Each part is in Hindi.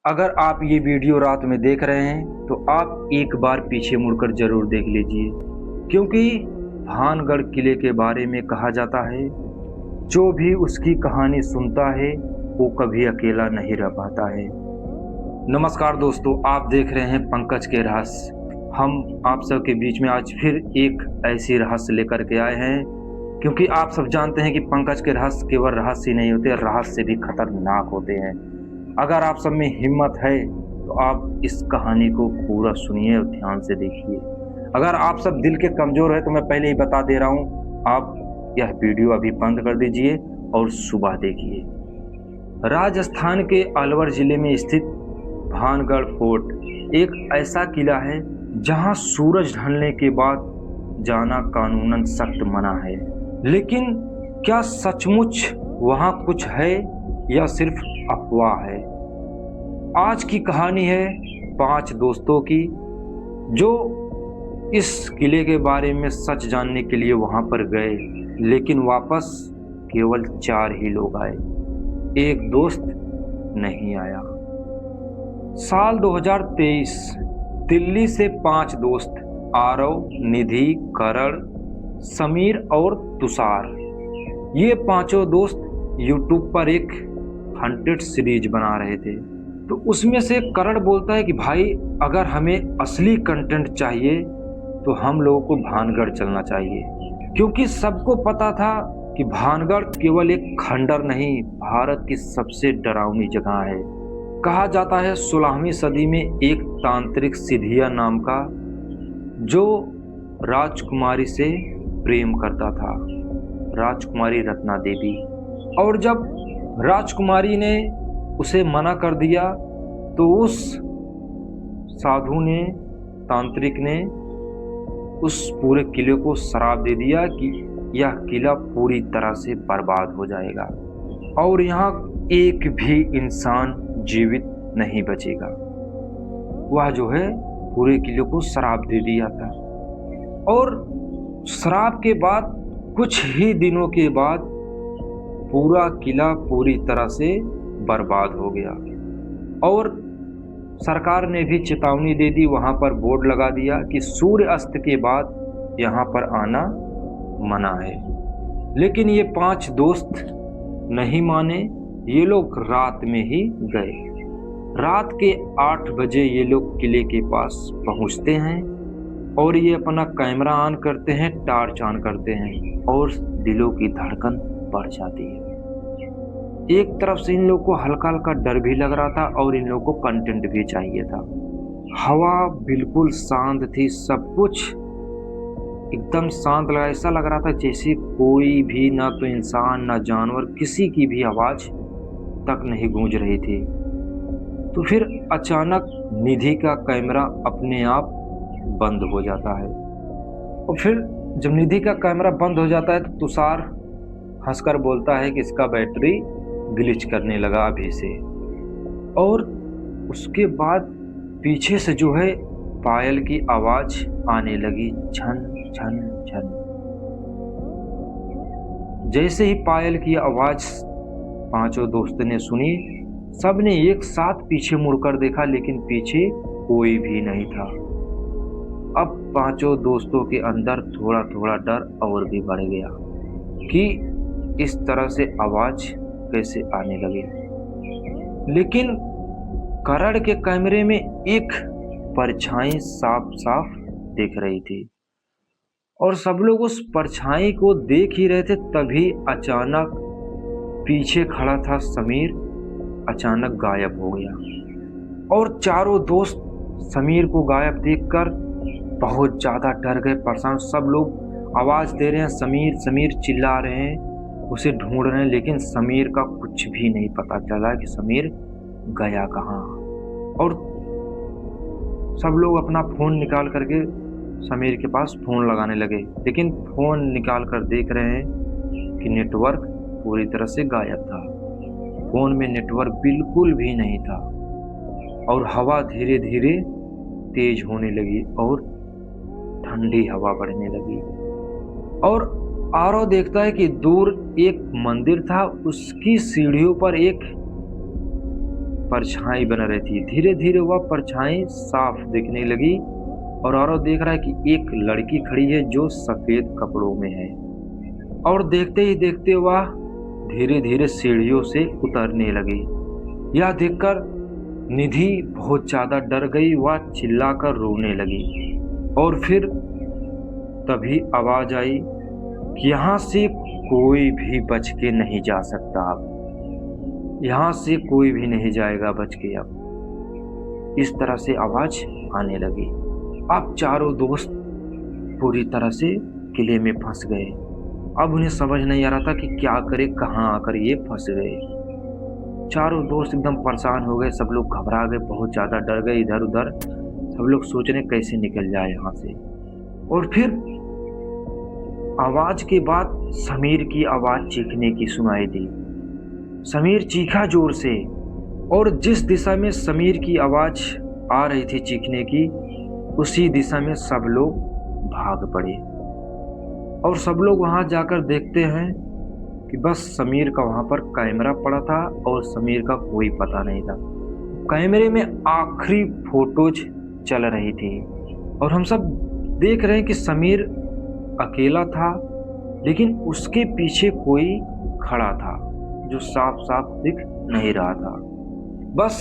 अगर आप ये वीडियो रात में देख रहे हैं तो आप एक बार पीछे मुड़कर जरूर देख लीजिए, क्योंकि भानगढ़ किले के बारे में कहा जाता है जो भी उसकी कहानी सुनता है वो कभी अकेला नहीं रह पाता है। नमस्कार दोस्तों, आप देख रहे हैं पंकज के रहस्य। हम आप सबके बीच में आज फिर एक ऐसी रहस्य लेकर के आए हैं, क्योंकि आप सब जानते हैं कि पंकज के रहस्य केवल रहस्य ही नहीं होते, रहस्य भी खतरनाक होते हैं। अगर आप सब में हिम्मत है तो आप इस कहानी को पूरा सुनिए और ध्यान से देखिए। अगर आप सब दिल के कमजोर है तो मैं पहले ही बता दे रहा हूँ, आप यह वीडियो अभी बंद कर दीजिए और सुबह देखिए। राजस्थान के अलवर जिले में स्थित भानगढ़ फोर्ट एक ऐसा किला है जहां सूरज ढलने के बाद जाना कानूनन सख्त मना है। लेकिन क्या सचमुच वहां कुछ है या सिर्फ अफवाह है? आज की कहानी है 5 दोस्तों की जो इस किले के बारे में सच जानने के लिए वहां पर गए, लेकिन वापस केवल 4 ही लोग आए, एक दोस्त नहीं आया। साल 2023, दिल्ली से 5 दोस्त आरव, निधि, करण, समीर और तुषार, ये 5 दोस्त यूट्यूब पर एक हंटेड सीरीज बना रहे थे। तो उसमें से करण बोलता है कि भाई अगर हमें असली कंटेंट चाहिए तो हम लोगों को भानगढ़ चलना चाहिए, क्योंकि सबको पता था कि भानगढ़ केवल एक खंडर नहीं, भारत की सबसे डरावनी जगह है। कहा जाता है 16वीं सदी में एक तांत्रिक सिधिया नाम का जो राजकुमारी से प्रेम करता था, राजकुमारी रत्ना देवी, और जब राजकुमारी ने उसे मना कर दिया तो उस साधु ने, तांत्रिक ने उस पूरे किले को श्राप दे दिया कि यह किला पूरी तरह से बर्बाद हो जाएगा और यहाँ एक भी इंसान जीवित नहीं बचेगा। वह जो है पूरे किले को श्राप दे दिया था। और श्राप के बाद कुछ ही दिनों के बाद पूरा किला पूरी तरह से बर्बाद हो गया और सरकार ने भी चेतावनी दे दी, वहां पर बोर्ड लगा दिया कि सूर्य अस्त के बाद यहाँ पर आना मना है। लेकिन ये 5 दोस्त नहीं माने, ये लोग रात में ही गए। रात के 8 बजे ये लोग किले के पास पहुंचते हैं और ये अपना कैमरा ऑन करते हैं, टॉर्च ऑन करते हैं और दिलों की धड़कन बढ़ जाती है। एक तरफ से इन लोगों को हल्का हल्का डर भी लग रहा था और इन लोगों को कंटेंट भी चाहिए था। हवा बिल्कुल शांत थी, सब कुछ एकदम शांत लगा, ऐसा लग रहा था जैसे कोई भी, ना तो इंसान ना जानवर, किसी की भी आवाज तक नहीं गूंज रही थी। तो फिर अचानक निधि का कैमरा अपने आप बंद हो जाता है और फिर जब निधि का कैमरा बंद हो जाता है तो तुषार हंसकर बोलता है कि इसका बैटरी ग्लिच करने लगा अभी से। और उसके बाद पीछे से जो है पायल की आवाज आने लगी, झन झन झन। जैसे ही पायल की आवाज 5 दोस्तों ने सुनी, सबने एक साथ पीछे मुड़कर देखा, लेकिन पीछे कोई भी नहीं था। अब 5 दोस्तों के अंदर थोड़ा थोड़ा डर और भी बढ़ गया कि इस तरह से आवाज कैसे आने लगे। लेकिन करण के कैमरे में एक परछाई साफ साफ दिख रही थी और सब लोग उस परछाई को देख ही रहे थे। तभी अचानक पीछे खड़ा था समीर अचानक गायब हो गया और 4 दोस्त समीर को गायब देखकर बहुत ज्यादा डर गए, परेशान। सब लोग आवाज दे रहे हैं, समीर समीर चिल्ला रहे हैं, उसे ढूंढ रहे हैं, लेकिन समीर का कुछ भी नहीं पता चला कि समीर गया कहाँ। और सब लोग अपना फोन निकाल करके समीर के पास फोन लगाने लगे, लेकिन फोन निकाल कर देख रहे हैं कि नेटवर्क पूरी तरह से गायब था। फोन में नेटवर्क बिल्कुल भी नहीं था और हवा धीरे धीरे तेज होने लगी और ठंडी हवा बढ़ने लगी। और आरव देखता है कि दूर एक मंदिर था, उसकी सीढ़ियों पर एक परछाई बन रही थी। धीरे धीरे वह परछाई साफ दिखने लगी और आरव देख रहा है कि एक लड़की खड़ी है जो सफेद कपड़ों में है। और देखते ही देखते वह धीरे धीरे सीढ़ियों से उतरने लगी। यह देखकर निधि बहुत ज्यादा डर गई। वह चिल्लाकर रोने लगी और फिर तभी आवाज आई कि यहाँ से कोई भी बच के नहीं जा सकता। अब यहाँ से कोई भी नहीं जाएगा बच के। अब इस तरह से आवाज आने लगी। अब चारों दोस्त पूरी तरह से किले में फंस गए। अब उन्हें समझ नहीं आ रहा था कि क्या करे, कहाँ आकर ये फंस गए। चारों दोस्त एकदम परेशान हो गए। सब लोग घबरा गए, बहुत ज़्यादा डर गए। इधर उधर सब लोग सोच रहे कैसे निकल जाए यहाँ से। और फिर आवाज के बाद समीर की आवाज चीखने की सुनाई दी। समीर चीखा जोर से, और जिस दिशा में समीर की आवाज आ रही थी चीखने की, उसी दिशा में सब लोग भाग पड़े। और सब लोग वहां जाकर देखते हैं कि बस समीर का वहां पर कैमरा पड़ा था और समीर का कोई पता नहीं था। कैमरे में आखिरी फोटोज चल रही थी और हम सब देख रहे हैं कि समीर अकेला था, लेकिन उसके पीछे कोई खड़ा था जो साफ साफ दिख नहीं रहा था। बस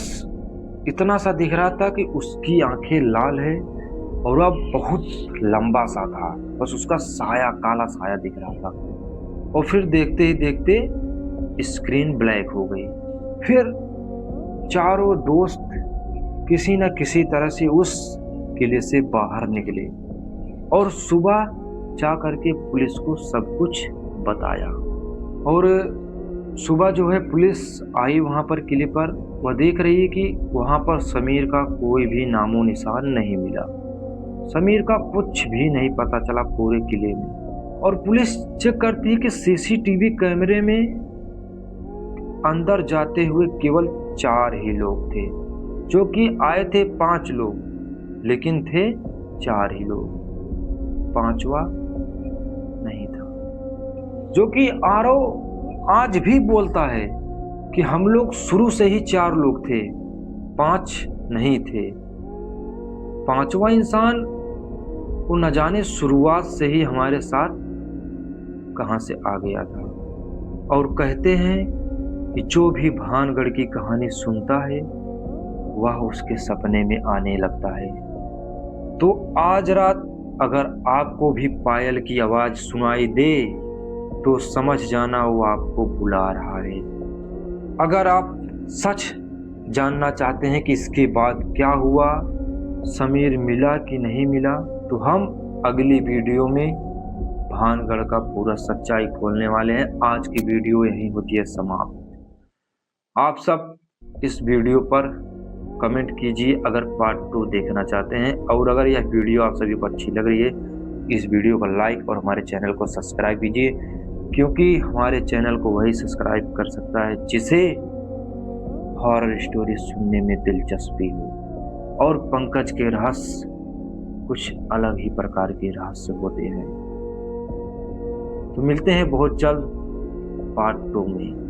इतना सा दिख रहा था कि उसकी आंखें लाल है और वह बहुत लंबा सा था। बस उसका साया, काला साया दिख रहा था। और फिर देखते ही देखते स्क्रीन ब्लैक हो गई। फिर चारों दोस्त किसी न किसी तरह से उस किले से बाहर निकले और सुबह जा करके पुलिस को सब कुछ बताया। और सुबह जो है पुलिस आई वहाँ पर किले पर। वह देख रही है कि वहाँ पर समीर का कोई भी नामो निशान नहीं मिला। समीर का कुछ भी नहीं पता चला पूरे किले में। और पुलिस चेक करती है कि सीसीटीवी कैमरे में अंदर जाते हुए केवल 4 ही लोग थे, जो कि आए थे 5 लोग, लेकिन थे 4 ही लोग, 5वां नहीं था। जो कि आरव आज भी बोलता है कि हम लोग शुरू से ही 4 लोग थे, 5 नहीं थे। 5वां इंसान वो न जाने शुरुआत से ही हमारे साथ कहां से आ गया था। और कहते हैं कि जो भी भानगढ़ की कहानी सुनता है वह उसके सपने में आने लगता है। तो आज रात अगर आपको भी पायल की आवाज सुनाई दे तो समझ जाना वो आपको बुला रहा है। अगर आप सच जानना चाहते हैं कि इसके बाद क्या हुआ, समीर मिला कि नहीं मिला, तो हम अगली वीडियो में भानगढ़ का पूरा सच्चाई खोलने वाले हैं। आज की वीडियो यहीं होती है समाप्त। आप सब इस वीडियो पर कमेंट कीजिए अगर पार्ट 2 देखना चाहते हैं। और अगर यह वीडियो आप सभी को अच्छी लग रही है, इस वीडियो को लाइक और हमारे चैनल को सब्सक्राइब कीजिए, क्योंकि हमारे चैनल को वही सब्सक्राइब कर सकता है जिसे हॉरर स्टोरी सुनने में दिलचस्पी हो। और पंकज के रहस्य कुछ अलग ही प्रकार के रहस्य होते हैं। तो मिलते हैं बहुत जल्द पार्ट 2 में।